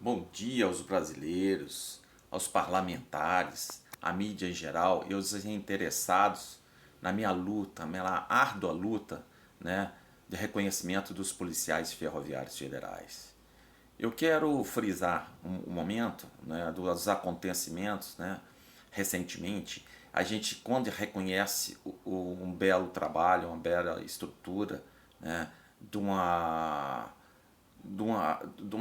Bom dia aos brasileiros, aos parlamentares, à mídia em geral e aos interessados na minha luta, minha árdua luta, né, de reconhecimento dos policiais ferroviários federais. Eu quero frisar um momento, né, dos acontecimentos, né, recentemente. A gente, quando reconhece um belo trabalho, uma bela estrutura, né, de uma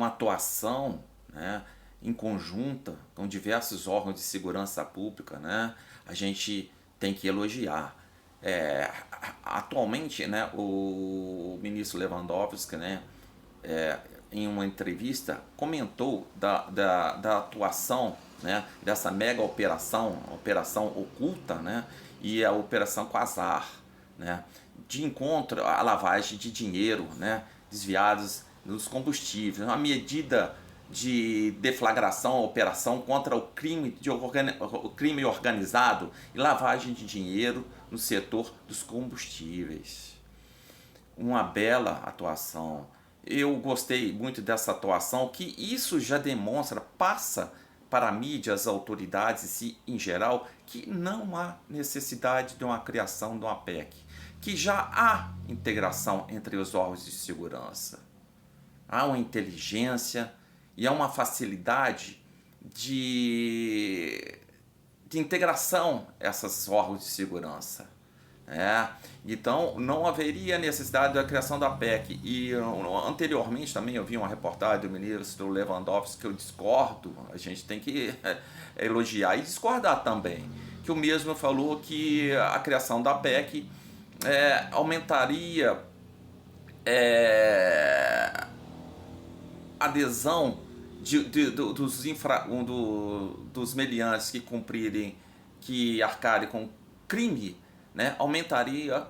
atuação, né, em conjunta com diversos órgãos de segurança pública, né, a gente tem que elogiar. Atualmente, né, o ministro Lewandowski, né, em uma entrevista, comentou da atuação, né, dessa mega operação, operação oculta, né, e a operação Quasar, né, de encontro à lavagem de dinheiro, né, desviados dos combustíveis, uma medida de deflagração, operação contra o crime organizado e lavagem de dinheiro no setor dos combustíveis. Uma bela atuação. Eu gostei muito dessa atuação, que isso já demonstra, passa para a mídia, as autoridades e em geral, que não há necessidade de uma criação de uma PEC, que já há integração entre os órgãos de segurança. Há uma inteligência e há uma facilidade de, de integração essas órgãos de segurança. Então não haveria necessidade da criação da PEC. E anteriormente também eu vi uma reportagem do ministro Lewandowski que eu discordo, a gente tem que elogiar e discordar também, que o mesmo falou que a criação da PEC aumentaria adesão dos meliantes que cumprirem, que arcarem com crime, né, aumentaria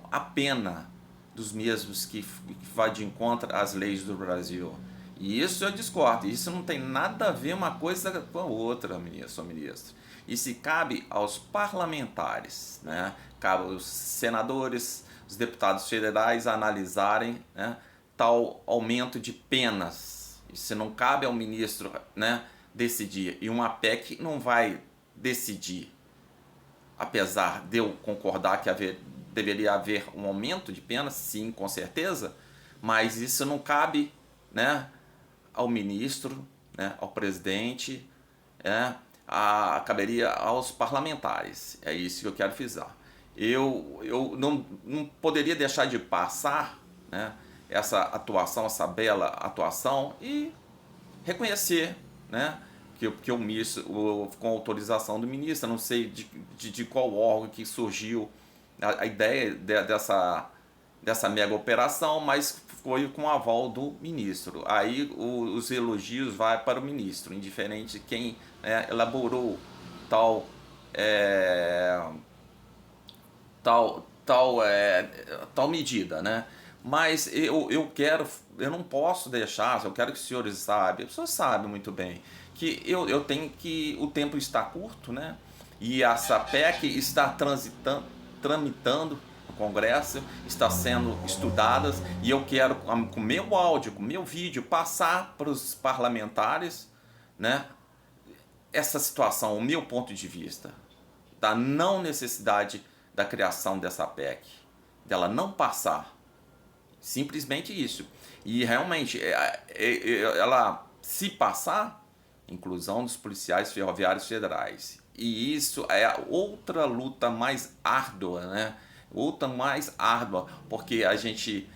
a pena dos mesmos que vai de encontro às leis do Brasil. E isso eu discordo. Isso não tem nada a ver uma coisa com a outra, senhor ministro. E se cabe aos parlamentares, né, cabe aos senadores, os deputados federais analisarem, né, tal aumento de penas. Isso não cabe ao ministro, né, decidir. E uma PEC não vai decidir. Apesar de eu concordar que deveria haver um aumento de penas, sim, com certeza, mas isso não cabe, né, ao ministro, né, ao presidente, caberia aos parlamentares. É isso que eu quero frisar. Eu não poderia deixar de passar, né, essa atuação, essa bela atuação e reconhecer, né, que o ministro, com autorização do ministro, não sei de qual órgão que surgiu a ideia dessa mega operação, mas foi com o aval do ministro. Aí os elogios vai para o ministro, indiferente de quem elaborou tal, é, tal medida, né? Mas eu não posso deixar, eu quero que os senhores saibam, as pessoas sabem muito bem, que eu tenho que, o tempo está curto, né? E essa PEC está tramitando no Congresso, está sendo estudadas, e eu quero, com meu áudio, com meu vídeo, passar para os parlamentares, né, essa situação, o meu ponto de vista, da não necessidade da criação dessa PEC, dela não passar. Simplesmente isso. E realmente, ela, se passar, inclusão dos policiais ferroviários federais. E isso é outra luta mais árdua, né? Outra mais árdua, porque a gente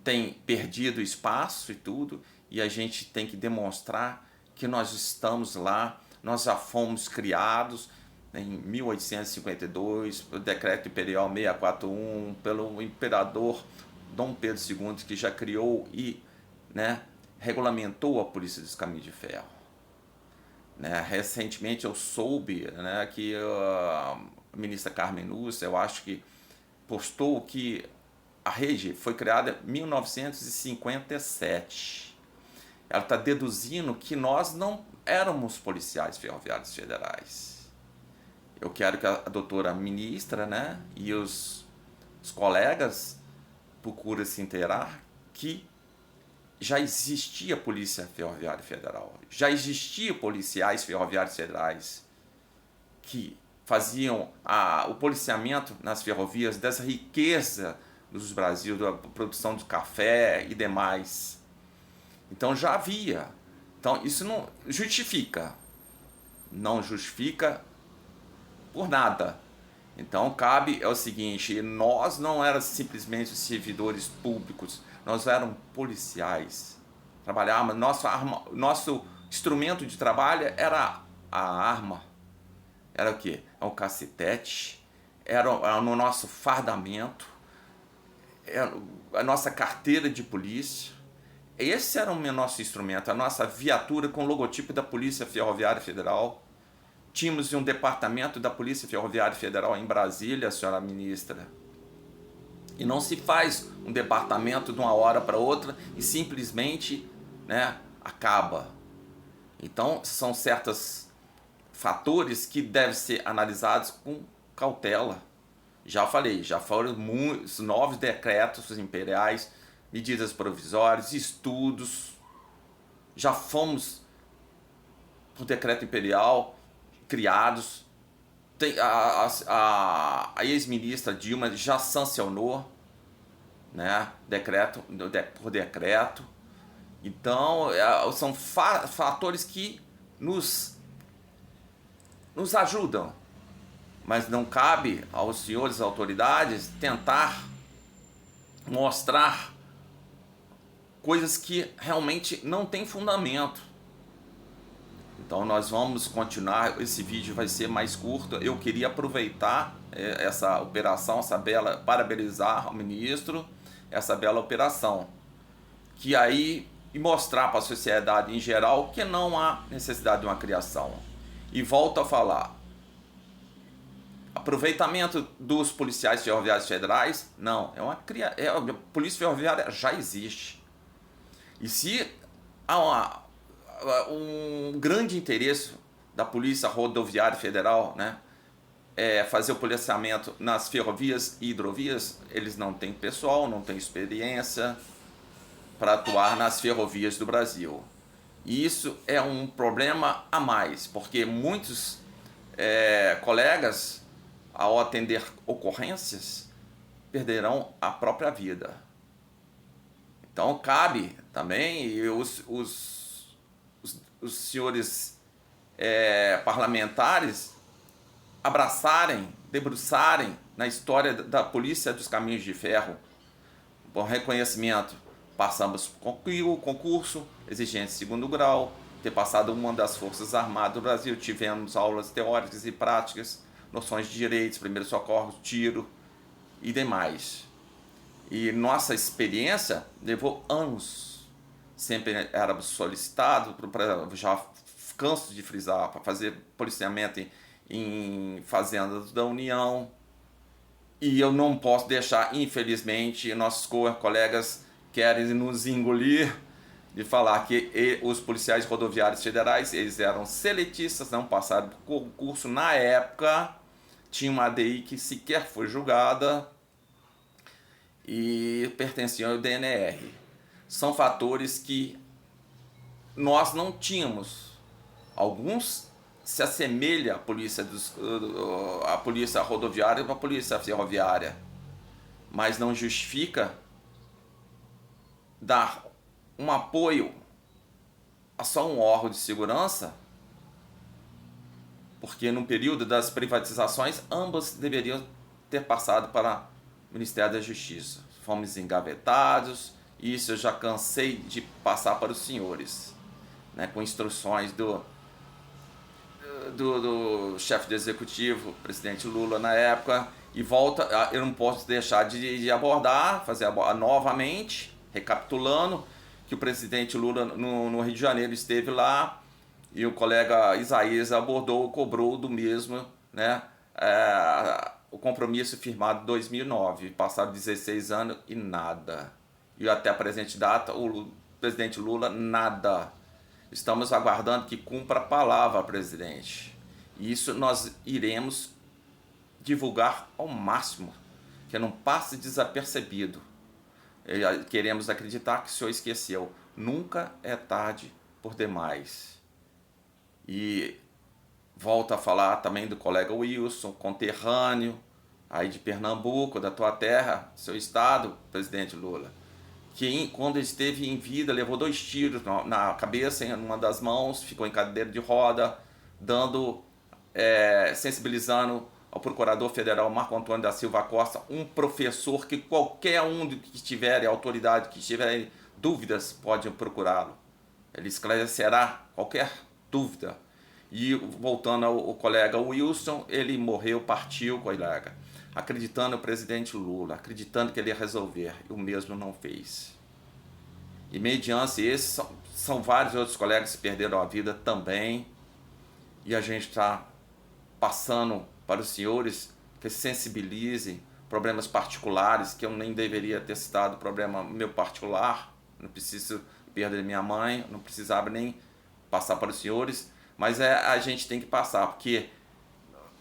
tem perdido espaço e tudo, e a gente tem que demonstrar que nós estamos lá, nós já fomos criados em 1852, o decreto imperial 641, pelo imperador Dom Pedro II, que já criou e, né, regulamentou a Polícia dos Caminhos de Ferro. Né? Recentemente eu soube, né, que a ministra Carmen Lúcia, eu acho que postou que a rede foi criada em 1957. Ela está deduzindo que nós não éramos policiais ferroviários federais. Eu quero que a doutora ministra, né, e os colegas procurem se inteirar que já existia Polícia Ferroviária Federal, já existia policiais ferroviários federais que faziam o policiamento nas ferrovias das riquezas do Brasil, da produção de café e demais. Então já havia. Então isso não justifica. Não justifica por nada. Então cabe é o seguinte, nós não éramos simplesmente servidores públicos, nós éramos policiais. Trabalhávamos, nosso instrumento de trabalho era a arma. Era o quê? É um cacetete, era no nosso fardamento, era a nossa carteira de polícia. Esse era o nosso instrumento, a nossa viatura com o logotipo da Polícia Ferroviária Federal. Tínhamos um departamento da Polícia Ferroviária Federal em Brasília, senhora ministra. E não se faz um departamento de uma hora para outra e simplesmente, né, acaba. Então, são certos fatores que devem ser analisados com cautela. Já falei, já foram muitos novos decretos imperiais, medidas provisórias, estudos. Já fomos, por decreto imperial, criados. Tem, a ex-ministra Dilma já sancionou, né, por decreto. Então, são fatores que nos ajudam, mas não cabe aos senhores autoridades tentar mostrar coisas que realmente não têm fundamento. Então nós vamos continuar, esse vídeo vai ser mais curto. Eu queria aproveitar essa operação, parabenizar ao ministro, essa bela operação, que aí, e mostrar para a sociedade em geral que não há necessidade de uma criação. E volto a falar, aproveitamento dos policiais ferroviários federais, não, a Polícia Ferroviária já existe. E se há um grande interesse da Polícia Rodoviária Federal, né, fazer o policiamento nas ferrovias e hidrovias, eles não têm pessoal, não têm experiência para atuar nas ferrovias do Brasil. E isso é um problema a mais, porque muitos colegas, ao atender ocorrências, perderão a própria vida. Então cabe também os senhores parlamentares abraçarem, debruçarem na história da Polícia dos Caminhos de Ferro. Bom reconhecimento, passamos o concurso, exigência de segundo grau, ter passado uma das Forças Armadas do Brasil, tivemos aulas teóricas e práticas, noções de direitos, primeiros socorros, tiro e demais. E nossa experiência levou anos. Sempre éramos solicitados, já canso de frisar, para fazer policiamento em fazendas da União. E eu não posso deixar, infelizmente, nossos colegas querem nos engolir de falar que os policiais rodoviários federais, eles eram seletistas, não passaram por concurso. Na época, tinha uma ADI que sequer foi julgada e pertenciam ao DNR. São fatores que nós não tínhamos. Alguns se assemelham à polícia rodoviária e à polícia ferroviária, mas não justifica dar um apoio a só um órgão de segurança, porque no período das privatizações ambos deveriam ter passado para o Ministério da Justiça. Fomos engavetados, e isso eu já cansei de passar para os senhores, né, com instruções do chefe do executivo, presidente Lula na época, e eu não posso deixar de abordar, fazer novamente, recapitulando, que o presidente Lula no Rio de Janeiro esteve lá, e o colega Isaías cobrou do mesmo, né, o compromisso firmado em 2009, passaram 16 anos e nada. E até a presente data, o presidente Lula, nada. Estamos aguardando que cumpra a palavra, presidente. E isso nós iremos divulgar ao máximo, que não passe desapercebido. Queremos acreditar que o senhor esqueceu. nunca é tarde por demais. E volto a falar também do colega Wilson, conterrâneo, aí de Pernambuco, da tua terra, seu estado, presidente Lula, que quando esteve em vida levou 2 tiros na cabeça, em uma das mãos, ficou em cadeira de roda, dando, sensibilizando ao procurador federal Marco Antônio da Silva Costa, um professor que qualquer um que tiver autoridade, que tiver dúvidas, pode procurá-lo. Ele esclarecerá qualquer dúvida. E voltando ao colega Wilson, ele morreu, partiu, colega, acreditando no presidente Lula, acreditando que ele ia resolver, e o mesmo não fez. E mediante esses, são vários outros colegas que perderam a vida também, e a gente está passando para os senhores que se sensibilizem, problemas particulares, que eu nem deveria ter citado, problema meu particular, não preciso perder minha mãe, não precisava nem passar para os senhores, mas a gente tem que passar, porque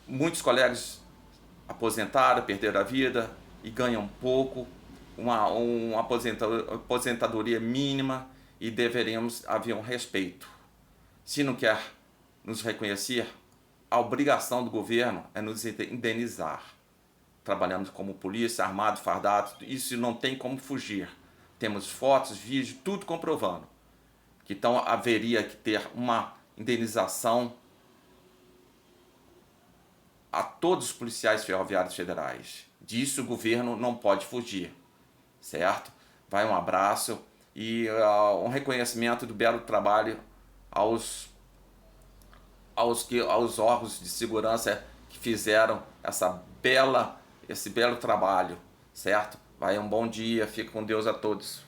muitos colegas aposentaram, perderam a vida e ganham pouco, uma aposentadoria mínima, e deveríamos haver um respeito. Se não quer nos reconhecer, a obrigação do governo é nos indenizar. Trabalhamos como polícia, armado, fardado, isso não tem como fugir. Temos fotos, vídeos, tudo comprovando. Então haveria que ter uma indenização a todos os policiais ferroviários federais. Disso o governo não pode fugir, certo? Vai um abraço e um reconhecimento do belo trabalho aos órgãos de segurança que fizeram esse belo trabalho, certo? Vai um bom dia, fica com Deus a todos.